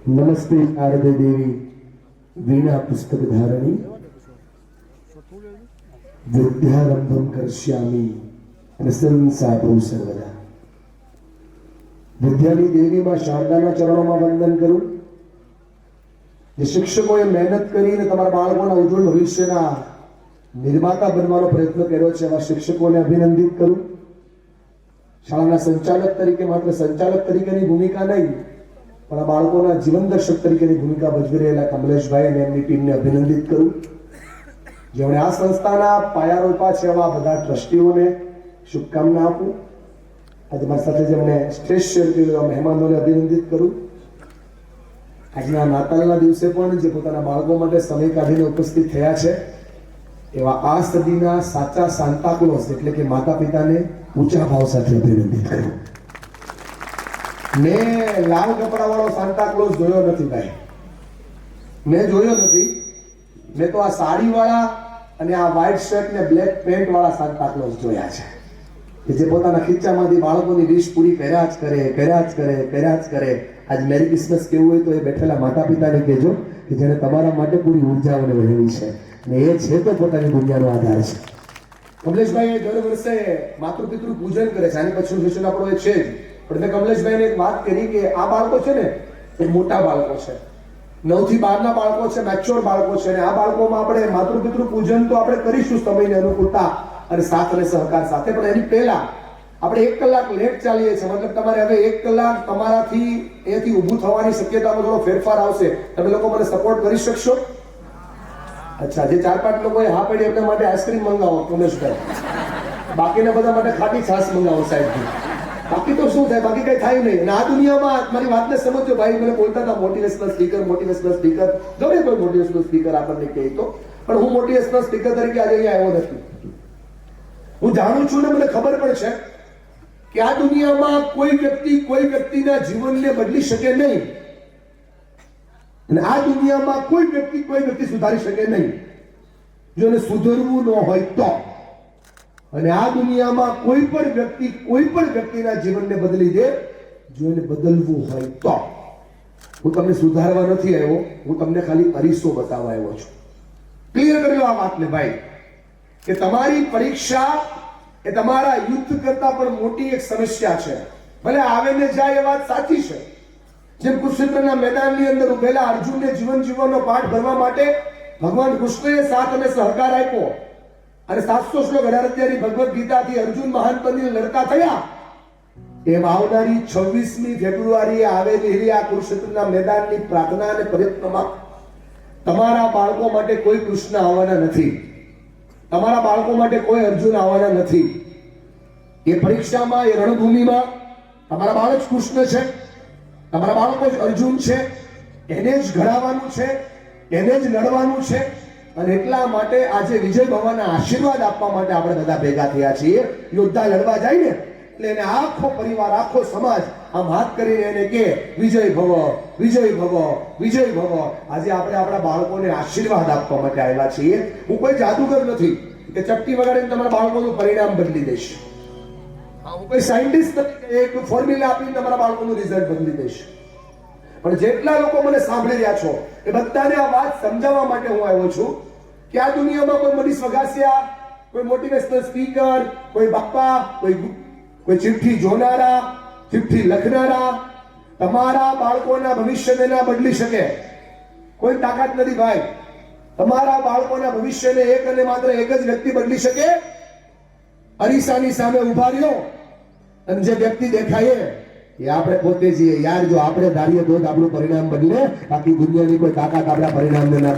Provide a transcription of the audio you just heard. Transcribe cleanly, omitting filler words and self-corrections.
नमस्ते शारदे देवी वीणा पुस्तक धारणी विद्यारंभम कर्ष्यामि प्रशंसाभूः सर्वदा। विद्यानी देवी मां शारदाना चरणों में वंदन करूं। जे शिक्षकोए मेहनत करीने तमारा बाळकोना उज्जवल भविष्यना निर्माता बनવાનો પ્રયત્ન કર્યો છે એવા શિક્ષકોને અભિનંદિત કરું। શાળાના સંચાલક તરીકે માત્ર સંચાલક તરીકેની ભૂમિકા નહીં પણ આ બાળકોના જીવન દર્શક તરીકેની ભૂમિકા ભજવી રહેલા કમલેશભાઈ અને એમની ટીમને અભિનંદિત કરું। જેમણે આ સંસ્થાના પાયા રોપ્યા છે એવા બધા ટ્રસ્ટીઓને શુભકામના આપું। આજે મારી સાથે જેમણે સ્ટેજ શેર કર્યું એવા મહેમાનોને અભિનંદિત કરું। આજના નાતાલના દિવસે પણ જે પોતાના બાળકો માટે સમય કાઢીને ઉપસ્થિત થયા છે એવા આ સદીના સાચા સાન્તાક્લોઝ એટલે કે માતા પિતાને ઊંચા ભાવ સાથે અભિનંદિત કરું। મેં લાલ કપડાવાળો સાન્તાક્લોઝ જોયો નથી ભાઈ, મેં જોયો નથી। મેં તો આ સાડીવાળા અને આ વ્હાઈટ શર્ટ ને બ્લેક પેન્ટ વાળા સાન્તાક્લોઝ જોયા છે કે જે પોતાના ખીચામાંથી બાળકોની વિશ પૂરી કર્યા જ કરે। આજ મેરી ક્રિસમસ કેવું હોય તો એ બેઠેલા માતા પિતાને કહેજો કે જેને તમારા માટે પૂરી ઉર્જાઓને વહેવી છે ને એ છે તો પોતાની દુનિયાનો આધાર છે। કમલેશભાઈ દર વર્ષે માતૃ પિતૃ પૂજન કરે છે, આની પછીનું સેશન આપણો એ છે જ। પણ મેં કમલેશભાઈને એક વાત કરી કે આ બાળકો છે ને એ મોટા બાળકો છે, 9 થી 12 ના બાળકો છે, મેચ્યોર બાળકો છે અને આ બાળકોમાં આપણે માતૃ પિતૃ પૂજન તો આપણે કરીશું સમયની અનુકૂળતા અને સાથ અને સહકાર સાથે, પણ એની પહેલા આપણે 1 કલાક લેટ ચાલીએ છીએ। મતલબ તમારે હવે 1 કલાક તમારાથી એથી ઊભું થવાની શક્યતામાં થોડો ફેરફાર આવશે। તમે લોકો મને સપોર્ટ કરી શકશો? અચ્છા, જે 4-5 લોકોએ હા પાડી એમના માટે આઈસ્ક્રીમ મંગાવો કમલેશભાઈ, બાકીના બધા માટે ખાટી છાશ મંગાવો સાહેબજી। બાકી તો શું થાય, બાકી કઈ થાય નહીં। અને આ દુનિયામાં મારી વાતને સમજો ભાઈ, મને બોલતા હતા મોટિવેશનલ સ્પીકર ગમે કોઈ મોટિવેશનલ સ્પીકર આપણને કહે તો, પણ હું મોટિવેશનલ સ્પીકર તરીકે આજે અહીંયા આવ્યો નથી। હું જાણું છું ને મને ખબર પણ છે કે આ દુનિયામાં કોઈ વ્યક્તિના જીવનને બદલી શકે નહીં અને આ દુનિયામાં કોઈ વ્યક્તિ સુધારી શકે નહીં જો એને સુધરવું ન હોય તો। અને આ દુનિયામાં કોઈ પણ વ્યક્તિના જીવનને બદલી દે જો એને બદલવું હોય તો। હું તમને સુધારવા નથી આવ્યો, હું તમને ખાલી અરીસો બતાવવા આવ્યો છું। ક્લિયર કરી લો આ વાતને ભાઈ કે તમારી પરીક્ષા એ તમારા યુદ્ધ કરતા પણ મોટી એક સમસ્યા છે। ભલે આવે ને જાય એ વાત સાચી છે। જેમ કુરુક્ષેત્રના મેદાનની અંદર ઉભેલા અર્જુનને જીવન જીવવાનો પાઠ ભરવા માટે ભગવાન કૃષ્ણએ સાથ અને સહકાર આપ્યો અને 700 શ્લોક 18 ભગવદ ગીતાથી અર્જુન મહાન બનીને લડતા થયા। એમ આવનારી 26મી ફેબ્રુઆરીએ આવેલી આ કુરુક્ષેત્રના મેદાનની પ્રાર્થના અને પ્રયત્નમાં તમારા બાળકો માટે કોઈ કૃષ્ણ આવવાના નથી, તમારા બાળકો માટે કોઈ અર્જુન આવવાના નથી। એ પરીક્ષામાં એ રણભૂમિમાં તમારા બાળક કૃષ્ણ છે, તમારા બાળકો જ અર્જુન છે, એને જ ઘડાવવાનું છે, એને જ લડવાનું છે અને એટલા માટે આજે વિજય ભવનના આશીર્વાદ આપવા માટે આપણે બધા ભેગા થયા છીએ। યોદ્ધા લડવા જાય ને એટલે એને આખો પરિવાર આખો સમાજ આમ હાથ કરીને એને કે વિજય ભવ વિજય ભવ વિજય ભવ। આજે આપણે આપણા બાળકોને આશીર્વાદ આપવા માટે આવ્યા છીએ। હું કોઈ જાદુગર નથી કે ચપટી વગાડીને તમારા બાળકોનું પરિણામ બદલી દઈશ। હું કોઈ સાયન્ટિસ્ટ નથી એક ફોર્મ્યુલા આપીને તમારા બાળકોનું રિઝલ્ટ બદલી દઈશ। પણ જેટલા લોકો મને સાંભળી રહ્યા છો એ બધાને આ વાત સમજાવવા માટે હું આવ્યો છું કે આ દુનિયામાં કોઈ મનીષ વગાસિયા, કોઈ મોટિવેશનલ સ્પીકર, કોઈ બાપા, કોઈ ચિઠ્ઠી જોનારા, ચિઠ્ઠી લખનારા તમારા બાળકોના ભવિષ્યને ના બદલી શકે। કોઈ તાકાત નથી ભાઈ। તમારા બાળકોના ભવિષ્યને એક અને માત્ર એક જ વ્યક્તિ બદલી શકે। અરીસાની સામે ઉભા રહ્યો અને જે વ્યક્તિ દેખાય એ આપણે પોતે છીએ। યાર જો આપણે ધારીએ તો જ આપણું પરિણામ બદલે, બાકી દુનિયાની કોઈ તાકાત આપણા પરિણામને ના